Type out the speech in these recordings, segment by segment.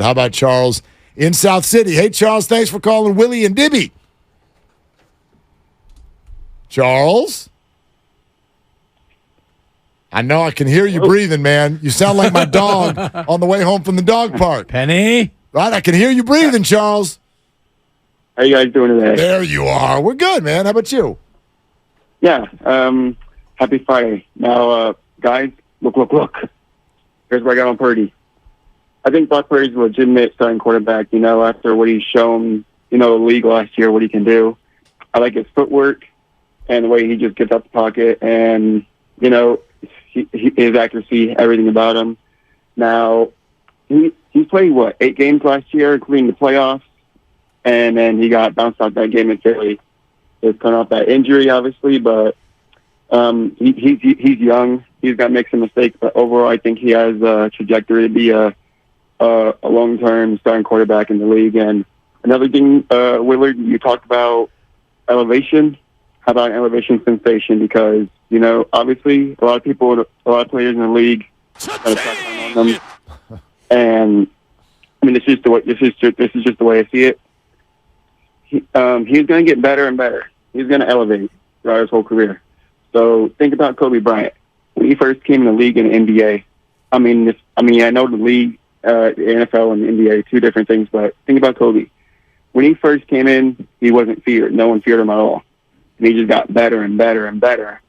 How about Charles in South City? Hey, Charles, thanks for calling Willie and Dibby. Charles? I know I can hear you breathing, man. You sound like my dog on the way home from the dog park. Penny? Right, I can hear you breathing, Charles. How you guys doing today? There you are. We're good, man. How about you? Yeah. Happy Friday. Now, guys, look. Here's what I got on Purdy. I think Brock Purdy's a legitimate starting quarterback, after what he's shown, the league last year, what he can do. I like his footwork and the way he just gets out the pocket and, his accuracy, everything about him. Now, he played, 8 games last year, including the playoffs, and then he got bounced out that game in Philly. It's coming off that injury, obviously, but he's young. He's got to make some mistakes, but overall, I think he has a trajectory to be a long-term starting quarterback in the league. And another thing, Willard, you talked about elevation. How about an elevation sensation? Because, obviously, a lot of players in the league kind of talk on them. And I mean, this is just the way I see it. He's going to get better and better. He's going to elevate throughout his whole career. So think about Kobe Bryant when he first came in the league in the NBA. I know the league, the NFL and the NBA, two different things. But think about Kobe. When he first came in, he wasn't feared. No one feared him at all. And he just got better and better and better.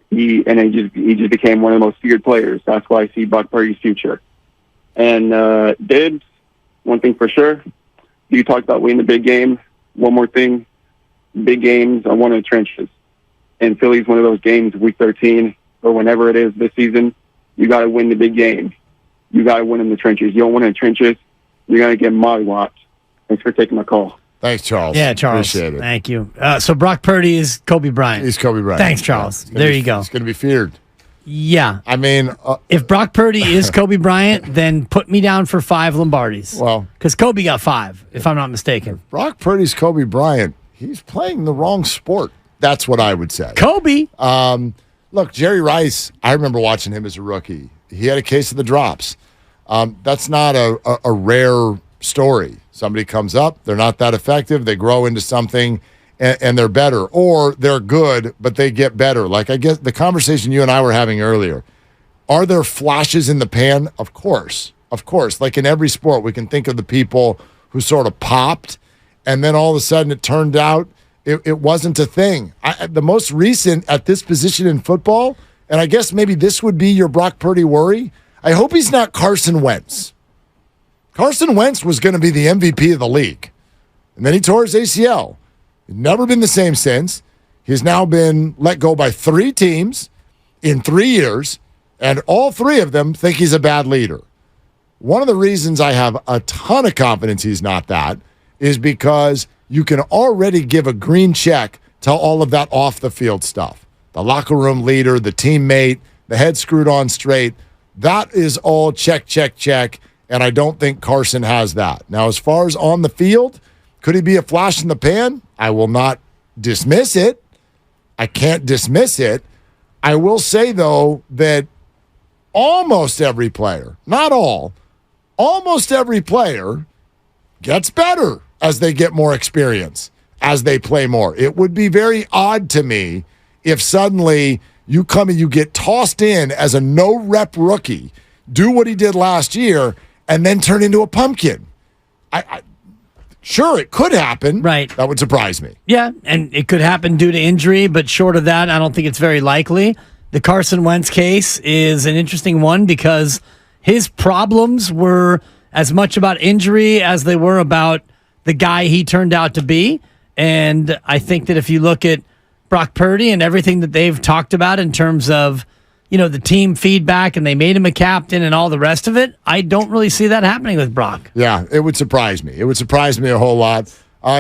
He just became one of the most feared players. That's why I see Brock Purdy's future. And Dibs, one thing for sure, you talked about winning the big game. One more thing, big games are won in the trenches. And Philly's one of those games, week 13, or whenever it is this season, you got to win the big game. You got to win in the trenches. You don't win in the trenches, you're going to get mollywopped. Thanks for taking my call. Thanks, Charles. Yeah, Charles. Appreciate it. Thank you. So Brock Purdy is Kobe Bryant. He's Kobe Bryant. Thanks, Charles. There you go. He's going to be feared. Yeah. I mean, if Brock Purdy is Kobe Bryant, then put me down for 5 Lombardis. Well, because Kobe got 5, if I'm not mistaken. Brock Purdy's Kobe Bryant. He's playing the wrong sport. That's what I would say. Kobe. Look, Jerry Rice, I remember watching him as a rookie. He had a case of the drops. That's not a rare story. Somebody comes up, they're not that effective, they grow into something, and they're better. Or they're good, but they get better. Like, I guess the conversation you and I were having earlier, are there flashes in the pan? Of course. Of course. Like in every sport, we can think of the people who sort of popped, and then all of a sudden it turned out it wasn't a thing. The most recent at this position in football, and I guess maybe this would be your Brock Purdy worry, I hope he's not Carson Wentz. Carson Wentz was going to be the MVP of the league, and then he tore his ACL. Never been the same since. He's now been let go by 3 teams in 3 years, and all 3 of them think he's a bad leader. One of the reasons I have a ton of confidence he's not that is because you can already give a green check to all of that off-the-field stuff. The locker room leader, the teammate, the head screwed on straight. That is all check, check, check, and I don't think Carson has that. Now, as far as on the field, could he be a flash in the pan? I will not dismiss it. I can't dismiss it. I will say, though, that almost every player, not all, almost every player gets better as they get more experience, as they play more. It would be very odd to me if suddenly you come and you get tossed in as a no-rep rookie, do what he did last year, and then turn into a pumpkin. Sure, it could happen. Right. That would surprise me. Yeah, and it could happen due to injury, but short of that, I don't think it's very likely. The Carson Wentz case is an interesting one because his problems were as much about injury as they were about the guy he turned out to be. And I think that if you look at Brock Purdy and everything that they've talked about in terms of, the team feedback and they made him a captain and all the rest of it, I don't really see that happening with Brock. Yeah, it would surprise me. It would surprise me a whole lot.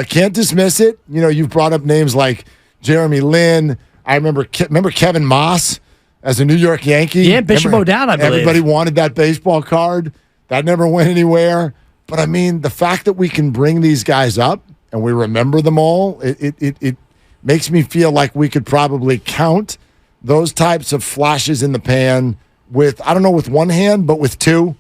Can't dismiss it. You've brought up names like Jeremy Lin. I remember Kevin Moss as a New York Yankee. Yeah, Bishop O'Dowd, I believe. Everybody wanted that baseball card. That never went anywhere. But, I mean, the fact that we can bring these guys up and we remember them all, it makes me feel like we could probably count those types of flashes in the pan with, I don't know with one hand, but with 2.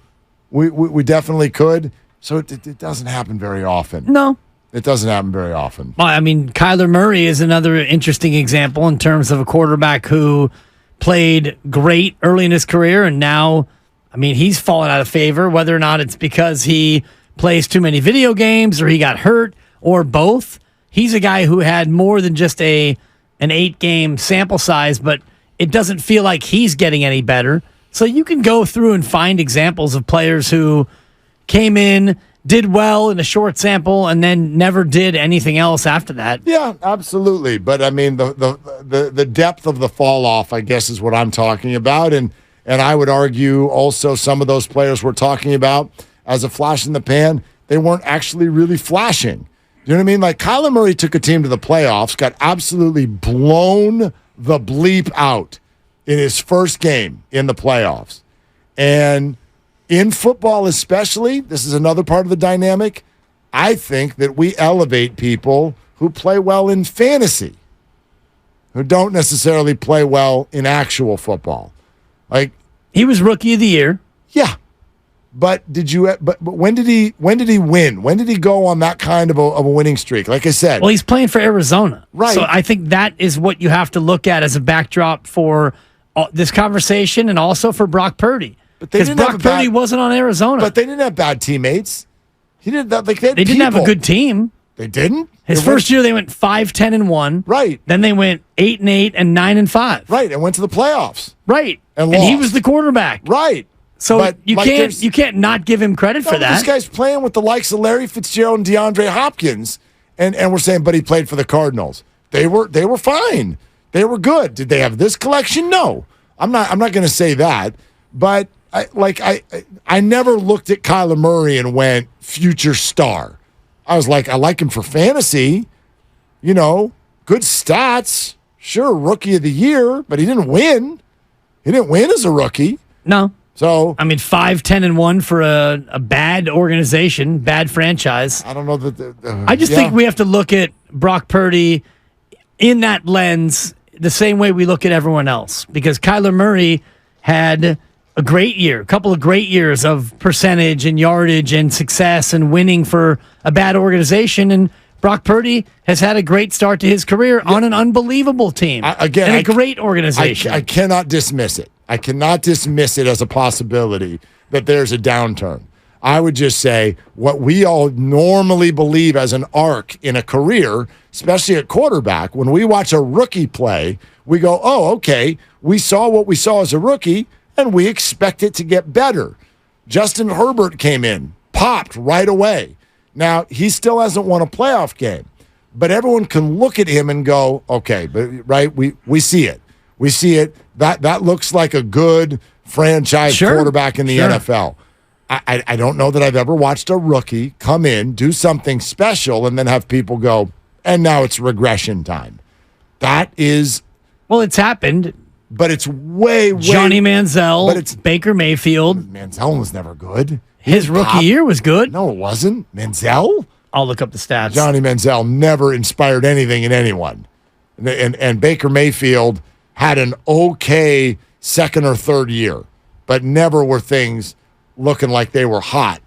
We definitely could. So it doesn't happen very often. No. It doesn't happen very often. Well, I mean, Kyler Murray is another interesting example in terms of a quarterback who played great early in his career, and now, I mean, he's fallen out of favor, whether or not it's because he plays too many video games or he got hurt or both. He's a guy who had more than just an 8-game sample size, but it doesn't feel like he's getting any better. So you can go through and find examples of players who came in, did well in a short sample, and then never did anything else after that. Yeah, absolutely. But I mean, the depth of the fall off, I guess, is what I'm talking about. And I would argue also some of those players we're talking about as a flash in the pan, they weren't actually really flashing. You know what I mean? Like Kyler Murray took a team to the playoffs, got absolutely blown the bleep out in his first game in the playoffs. And in football especially, this is another part of the dynamic, I think that we elevate people who play well in fantasy, who don't necessarily play well in actual football. Like he was Rookie of the Year. Yeah. But when did he win? When did he go on that kind of a winning streak? Like I said. Well, he's playing for Arizona. Right. So I think that is what you have to look at as a backdrop for this conversation and also for Brock Purdy. Because Brock Purdy wasn't on Arizona. But they didn't have bad teammates. He did that. Like they didn't have a good team. They didn't. His first year they went 5-10-1. Right. Then they went 8-8 and 9-5. Right, and went to the playoffs. Right. And he lost. was the quarterback. Right. So but you can't not give him credit for that. This guy's playing with the likes of Larry Fitzgerald and DeAndre Hopkins, and we're saying, but he played for the Cardinals. They were fine. They were good. Did they have this collection? No. I'm not going to say that, but I never looked at Kyler Murray and went future star. I was like, I like him for fantasy, good stats, sure, Rookie of the Year, but he didn't win. He didn't win as a rookie. No. So I mean, 5-10-1 for a bad organization, bad franchise. I don't know that. I just think we have to look at Brock Purdy in that lens the same way we look at everyone else, because Kyler Murray had a great year, a couple of great years of percentage and yardage and success and winning for a bad organization, and Brock Purdy has had a great start to his career on an unbelievable team and a great organization. I cannot dismiss it. I cannot dismiss it as a possibility that there's a downturn. I would just say what we all normally believe as an arc in a career, especially at quarterback, when we watch a rookie play, we go, oh, okay, we saw what we saw as a rookie, and we expect it to get better. Justin Herbert came in, popped right away. Now, he still hasn't won a playoff game, but everyone can look at him and go, okay, but right, we see it. We see it. That looks like a good franchise quarterback in the NFL. I don't know that I've ever watched a rookie come in, do something special, and then have people go, and now it's regression time. That is... Well, it's happened. But it's way... Johnny Manziel, but it's Baker Mayfield. Manziel was never good. His rookie year was good. No, it wasn't. Manziel? I'll look up the stats. Johnny Manziel never inspired anything in anyone. And Baker Mayfield had an okay second or third year, but never were things looking like they were hot.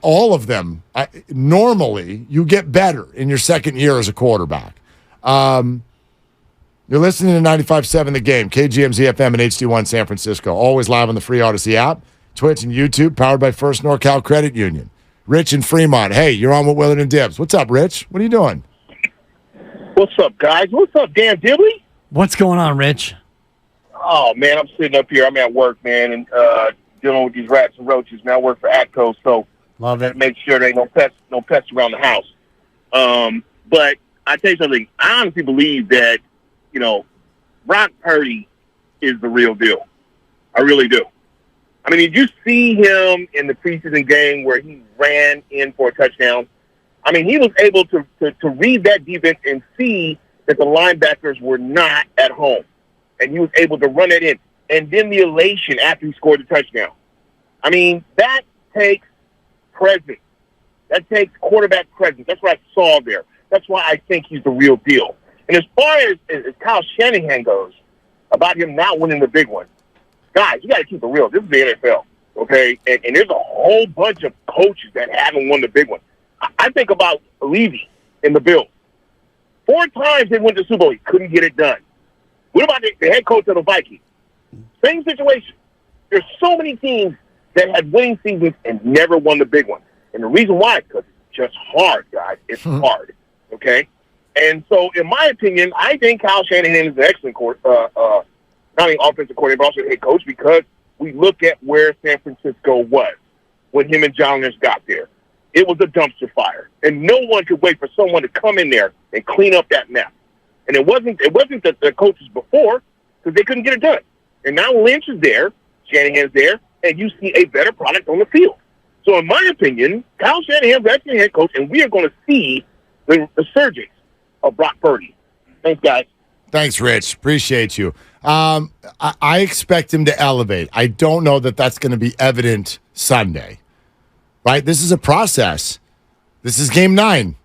All of them, normally, you get better in your second year as a quarterback. You're listening to 95.7 The Game, KGMZ FM and HD1 San Francisco. Always live on the free Odyssey app, Twitch and YouTube, powered by First NorCal Credit Union. Rich in Fremont. Hey, you're on with Willard and Dibs. What's up, Rich? What are you doing? What's up, guys? What's up, Dan Dibley? What's going on, Rich? Oh, man, I'm sitting up here. I'm at work, man, and dealing with these rats and roaches. Man, I work for ATCO, so love it. Make sure there ain't no pests around the house. But I tell you something. I honestly believe that, Brock Purdy is the real deal. I really do. I mean, did you see him in the preseason game where he ran in for a touchdown? I mean, he was able to read that defense and see that the linebackers were not at home. And he was able to run it in. And then the elation after he scored the touchdown. I mean, that takes presence. That takes quarterback presence. That's what I saw there. That's why I think he's the real deal. And as far as Kyle Shanahan goes, about him not winning the big one, guys, you got to keep it real. This is the NFL. Okay, and there's a whole bunch of coaches that haven't won the big one. I think about Levy in the Bills. 4 times they went to the Super Bowl. He couldn't get it done. What about the head coach of the Vikings? Same situation. There's so many teams that had winning seasons and never won the big one. And the reason why is because it's just hard, guys. It's hard, okay? And so, in my opinion, I think Kyle Shanahan is an excellent not only offensive coordinator, but also head coach, because we look at where San Francisco was when him and John Lynch got there. It was a dumpster fire, and no one could wait for someone to come in there and clean up that mess. And it wasn't the coaches before, because they couldn't get it done. And now Lynch is there, Shanahan's there, and you see a better product on the field. So in my opinion, Kyle Shanahan's actually head coach, and we are going to see the resurgence of Brock Purdy. Thanks, guys. Thanks, Rich. Appreciate you. I expect him to elevate. I don't know that that's going to be evident Sunday, right? This is a process. This is game 9,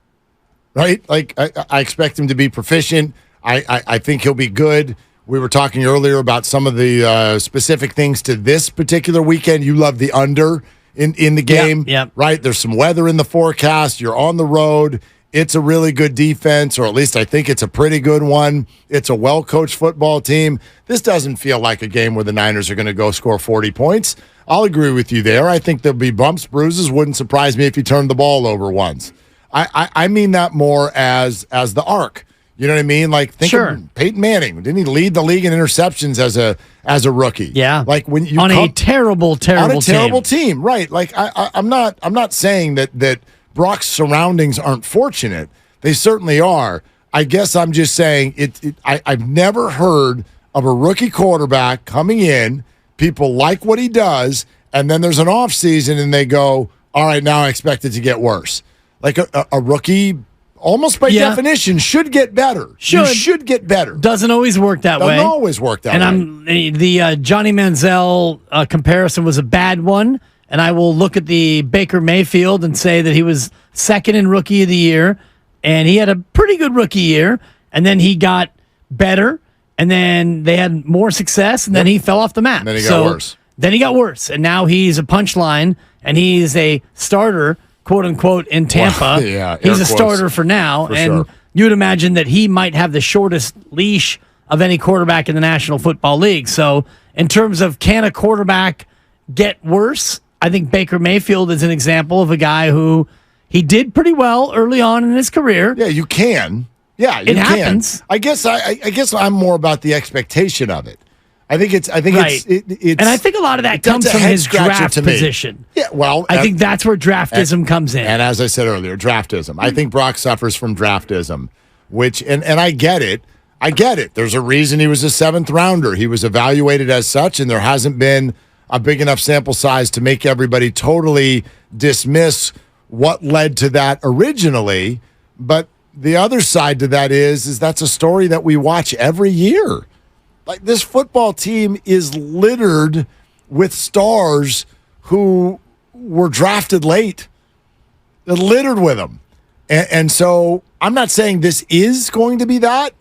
right? Like, I expect him to be proficient. I think he'll be good. We were talking earlier about some of the specific things to this particular weekend. You love the under in the game, right? There's some weather in the forecast. You're on the road. It's a really good defense, or at least I think it's a pretty good one. It's a well-coached football team. This doesn't feel like a game where the Niners are going to go score 40 points. I'll agree with you there. I think there'll be bumps, bruises. Wouldn't surprise me if he turned the ball over once. I mean that more as the arc. You know what I mean? Like, think of Peyton Manning. Didn't he lead the league in interceptions as a rookie? Yeah. Like when you on a terrible team, right? Like I'm not saying that Brock's surroundings aren't fortunate. They certainly are. I guess I'm just saying I've never heard of a rookie quarterback coming in, people like what he does, and then there's an off season and they go, all right, now I expect it to get worse. Like a rookie, almost by definition, should get better. You should get better. Doesn't always work that way. Doesn't always work that way. And the Johnny Manziel comparison was a bad one. And I will look at the Baker Mayfield and say that he was second in Rookie of the Year, and he had a pretty good rookie year, and then he got better, and then they had more success, and then he fell off the map. And then he got worse. Then he got worse, and now he's a punchline, and he's a starter, quote-unquote, in Tampa. Well, he's a starter for now, and you would imagine that he might have the shortest leash of any quarterback in the National Football League. So in terms of can a quarterback get worse, I think Baker Mayfield is an example of a guy who he did pretty well early on in his career. Yeah, you can. Yeah, you it happens. I guess I'm more about the expectation of it. I think it's and I think a lot of that comes from his draft position. Yeah, well, I think that's where draftism comes in. And as I said earlier, draftism. I think Brock suffers from draftism, which and I get it. I get it. There's a reason he was a 7th rounder. He was evaluated as such, and there hasn't been a big enough sample size to make everybody totally dismiss what led to that originally. But the other side to that is that's a story that we watch every year. Like, this football team is littered with stars who were drafted late. They're littered with them. And so I'm not saying this is going to be that,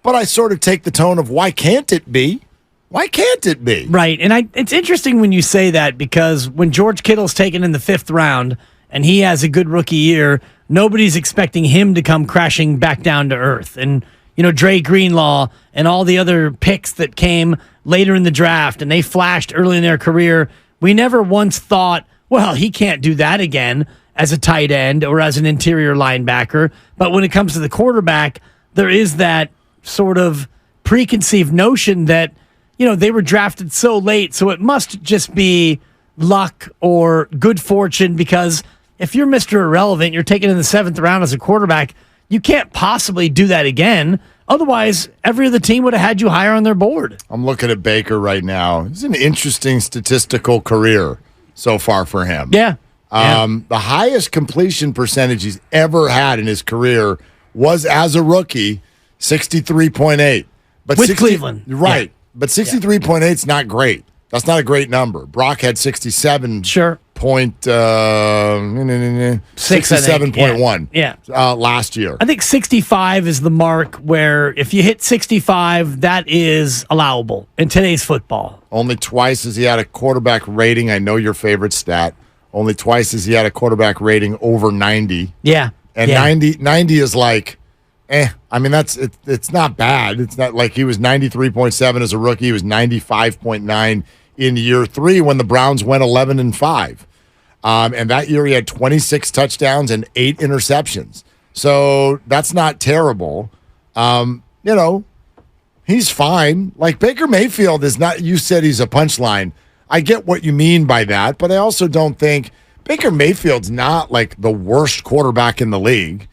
but I sort of take the tone of why can't it be? Why can't it be? Right. And it's interesting when you say that, because when George Kittle's taken in the 5th round and he has a good rookie year, nobody's expecting him to come crashing back down to earth. And, Dre Greenlaw and all the other picks that came later in the draft and they flashed early in their career, we never once thought, well, he can't do that again as a tight end or as an interior linebacker. But when it comes to the quarterback, there is that sort of preconceived notion that they were drafted so late, so it must just be luck or good fortune, because if you're Mr. Irrelevant, you're taken in the 7th round as a quarterback, you can't possibly do that again. Otherwise, every other team would have had you higher on their board. I'm looking at Baker right now. It's an interesting statistical career so far for him. Yeah. The highest completion percentage he's ever had in his career was as a rookie, 63.8. But with Cleveland. Right. Yeah. But 63.8 is not great. That's not a great number. Brock had 67.8 67.1 Yeah. last year. I think 65 is the mark where if you hit 65, that is allowable in today's football. Only twice has he had a quarterback rating. I know your favorite stat. Only twice has he had a quarterback rating over 90. Yeah. And yeah. 90 is like, I mean, it's not bad. It's not like he was 93.7 as a rookie. He was 95.9 in year 3 when the Browns went 11-5. And that year he had 26 touchdowns and 8 interceptions. So that's not terrible. He's fine. Like Baker Mayfield is not, you said he's a punchline. I get what you mean by that, but I also don't think Baker Mayfield's not like the worst quarterback in the league.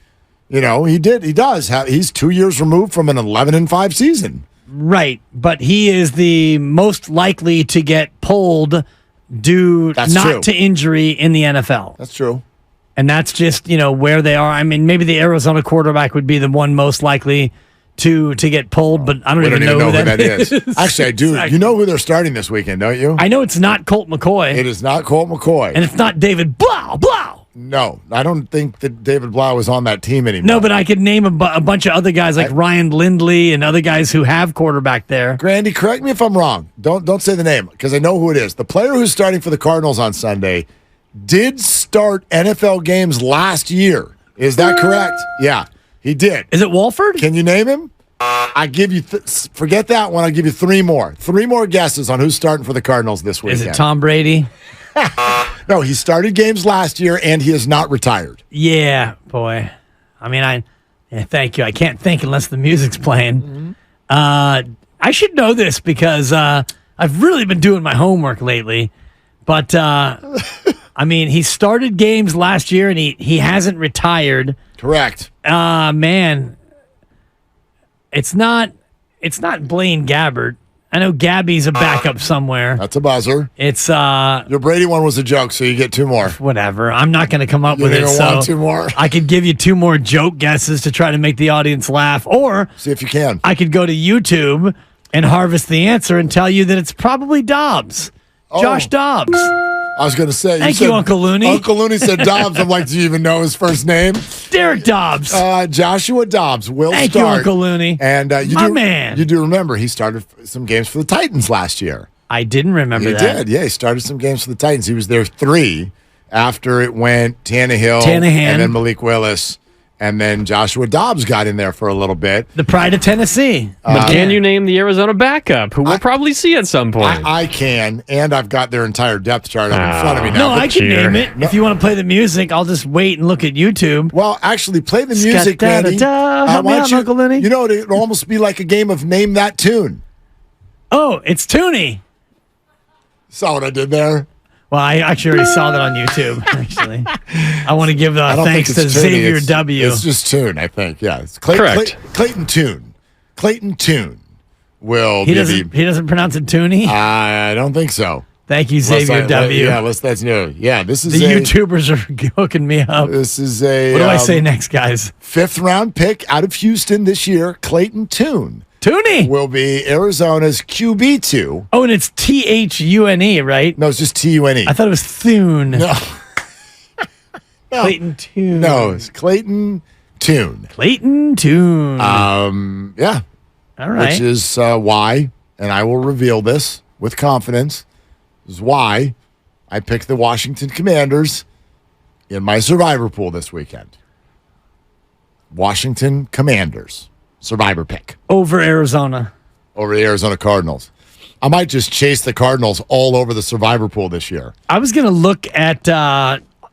He's 2 years removed from an 11-5 season. Right, but he is the most likely to get pulled due true. to injury in the NFL. That's true. And that's just, where they are. I mean, maybe the Arizona quarterback would be the one most likely to get pulled, but I don't even know who that is. Actually, I do. Exactly. You know who they're starting this weekend, don't you? I know it's not Colt McCoy. It is not Colt McCoy. And it's not David Blau. No, I don't think that David Blau is on that team anymore. No, but I could name a bunch of other guys like Ryan Lindley and other guys who have quarterback there. Grandy, correct me if I'm wrong. Don't say the name because I know who it is. The player who's starting for the Cardinals on Sunday did start NFL games last year. Is that correct? Yeah, he did. Is it Walford? Can you name him? I give you forget that one. I'll give you 3 more. 3 more guesses on who's starting for the Cardinals this weekend. Is it Tom Brady? No, he started games last year and he is not retired. Yeah, boy. I mean, thank you. I can't think unless the music's playing. Mm-hmm. I should know this because I've really been doing my homework lately. But I mean, he started games last year and he hasn't retired. Correct. Man, it's not Blaine Gabbert. I know Gabby's a backup somewhere. That's a buzzer. It's your Brady one was a joke, so you get 2 more. Whatever. I'm not going to come up with it. So want 2 more? I could give you 2 more joke guesses to try to make the audience laugh, or see if you can. I could go to YouTube and harvest the answer and tell you that it's probably Dobbs, Josh Dobbs. I was going to say. Thank you, Uncle Looney. Uncle Looney said Dobbs. I'm like, do you even know his first name? Derek Dobbs. Joshua Dobbs will Thank start. you, Uncle Looney. And man. You do remember he started some games for the Titans last year. I didn't remember that. He did. Yeah, he started some games for the Titans. He was there 3 after it went Tannehill, and then Malik Willis, and then Joshua Dobbs got in there for a little bit. The pride of Tennessee. But can you name the Arizona backup, who we'll probably see at some point? I can, and I've got their entire depth chart up in front of me now. No, I can name it. No. If you want to play the music, I'll just wait and look at YouTube. Well, actually, play the music, Randy. Help me out, Uncle Lenny. You know, it'd almost be like a game of Name That Tune. Oh, it's Tooney. Saw what I did there? Well, I actually already saw that on YouTube, actually. I want to give thanks to Xavier W. It's just Tune, I think. Yeah. It's Correct. Clayton Tune. Clayton Tune will he doesn't pronounce it Tooney? I don't think so. Thank you, Xavier W. Yeah, that's new. Yeah, this is the YouTubers are hooking me up. This is a... What do I say next, guys? 5th round pick out of Houston this year, Clayton Tune. Tooney will be Arizona's QB2. Oh, and it's Thune, right? No, it's just Tune. I thought it was Thune. No. Clayton Tune. No, it's Clayton Tune. Clayton Tune. Yeah. All right. Which is why, and I will reveal this with confidence, is why I picked the Washington Commanders in my survivor pool this weekend. Washington Commanders. Survivor pick. Over Arizona. Over the Arizona Cardinals. I might just chase the Cardinals all over the survivor pool this year. I was going to look at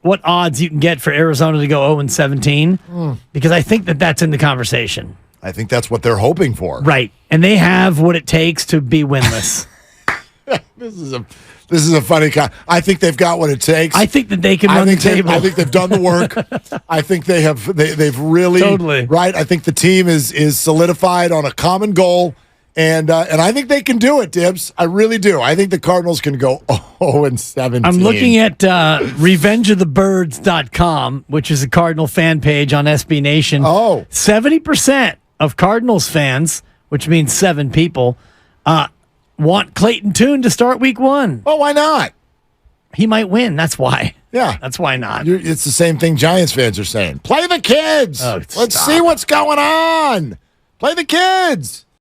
what odds you can get for Arizona to go 0-17 because I think that's in the conversation. I think that's what they're hoping for. Right. And they have what it takes to be winless. This is a funny I think they've got what it takes. I think that they can run the table. I think they've done the work. I think they've really totally right. I think the team is solidified on a common goal, and I think they can do it, Dibs. I really do. I think the Cardinals can go 0-17. I'm looking at RevengeOfTheBirds.com, which is a Cardinal fan page on SB Nation. 70% of Cardinals fans, which means 7 people, want Clayton Tune to start week 1. Oh, why not? He might win. That's why. Yeah. That's why not. It's the same thing Giants fans are saying. Play the kids. Oh, Let's stop. see what's going on. Play the kids.